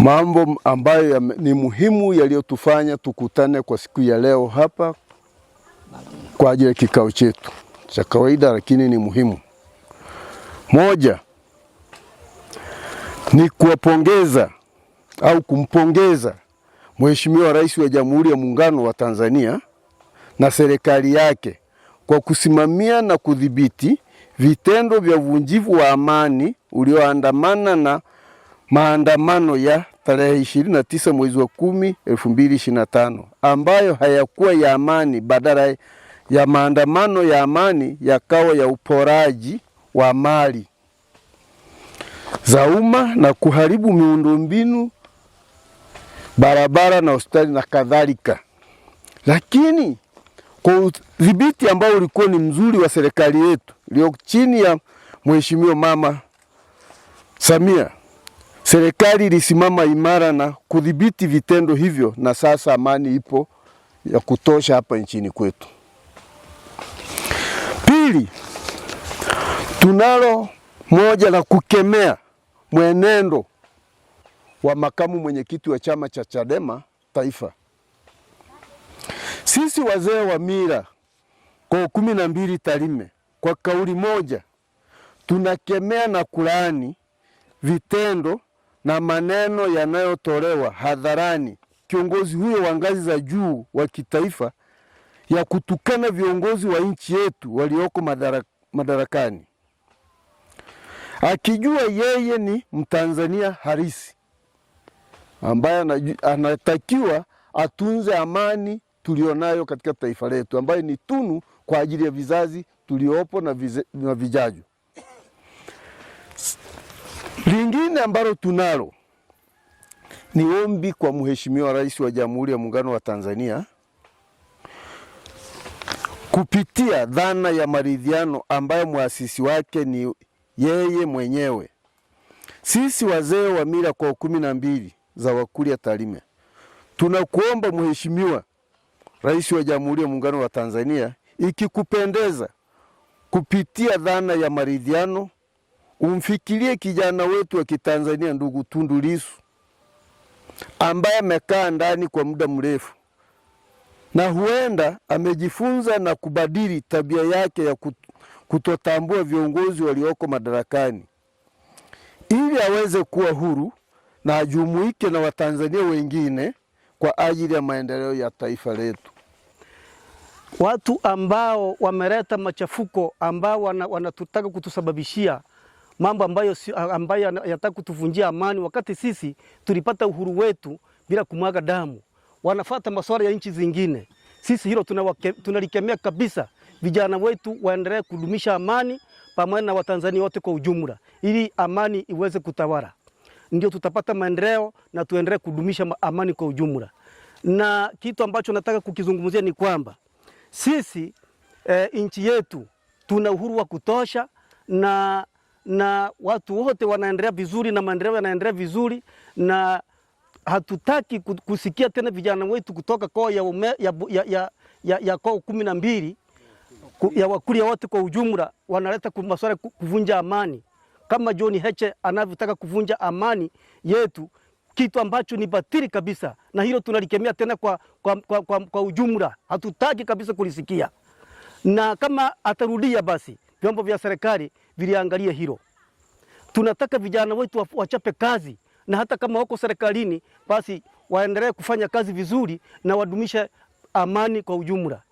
Mambo ambayo ni muhimu yaliyotufanya tukutane kwa siku ya leo hapa kwa ajili ya kikao chetu cha kawaida, lakini ni muhimu. Moja ni kuwapongeza au kumpongeza Mheshimiwa Rais wa Jamhuri ya Muungano wa Tanzania na serikali yake kwa kusimamia na kudhibiti vitendo vya uvunjivu wa amani ulioandamana na maandamano ya tarehe 29 mwezi wa 10 2025 ambayo hayakuwa ya amani, badala ya maandamano ya amani yakawa ya uporaji wa mali za umma na kuharibu miundombinu, barabara na hospitali na kadhalika. Lakini kwa udhibiti ambao ulikuwa ni mzuri wa serikali yetu iliyo chini ya Mheshimiwa Mama Samia, serikali ilisimama imara na kudhibiti vitendo hivyo, na sasa amani ipo ya kutosha hapa nchini kwetu. Pili, tunalo moja la kukemea mwenendo wa makamu mwenyekiti wa chama cha Chadema Taifa. Sisi wazee wa mila kwa 12 Tarime kwa kauli moja tunakemea na kulaani vitendo na maneno yanayotolewa hadharani kiongozi huyo wa ngazi za juu wa kitaifa ya kutukana viongozi wa nchi yetu walioko madarakani, akijua yeye ni Mtanzania halisi ambaye anatakiwa atunze amani tulionayo katika taifa letu, ambayo ni tunu kwa ajili ya vizazi tuliopo na vijavyo. Lingine ambalo tunalo ni ombi kwa Mheshimiwa Rais wa Jamhuri ya Muungano wa Tanzania kupitia dhana ya maridhiano ambayo muasisi wake ni yeye mwenyewe. Sisi wazee wa mila kwa 12 za Wakurya Tarime tunakuomba Mheshimiwa Rais wa Jamhuri ya Muungano wa Tanzania, ikikupendeza, kupitia dhana ya maridhiano umfikirie kijana wetu wa Kitanzania ndugu Tundu Lissu ambaye amekaa ndani kwa muda mrefu na huenda amejifunza na kubadili tabia yake ya kutotambua viongozi walioko madarakani, ili aweze kuwa huru na ajumuike na Watanzania wengine kwa ajili ya maendeleo ya taifa letu. Watu ambao wameleta machafuko, ambao wanatutaka kutusababishia mambo ambayo yanataka kutuvunjia amani, wakati sisi tulipata uhuru wetu bila kumwaga damu, wanafuata masuala ya nchi zingine. Sisi hilo tunalikemea kabisa. Vijana wetu waendelee kudumisha amani pamoja na Watanzania wote kwa ujumla, ili amani iweze kutawala, ndio tutapata maendeleo na tuendelee kudumisha amani kwa ujumla. Na kitu ambacho nataka kukizungumzia ni kwamba sisi nchi yetu tuna uhuru wa kutosha na watu wote wanaendelea vizuri na maendeleo yanaendelea vizuri, na hatutaki kusikia tena vijana wetu kutoka kwa ya kwa 12 ya Wakurya wote kwa ujumla wanaleta masuala kuvunja amani, kama John Heche anavyotaka kuvunja amani yetu, kitu ambacho ni batili kabisa, na hilo tunalikemea tena kwa ujumla. Hatutaki kabisa kulisikia, na kama atarudia basi vyombo vya serikali viliangalia hilo. Tunataka vijana wetu wachape kazi, na hata kama wako serikalini basi waendelee kufanya kazi vizuri na wadumishe amani kwa ujumla.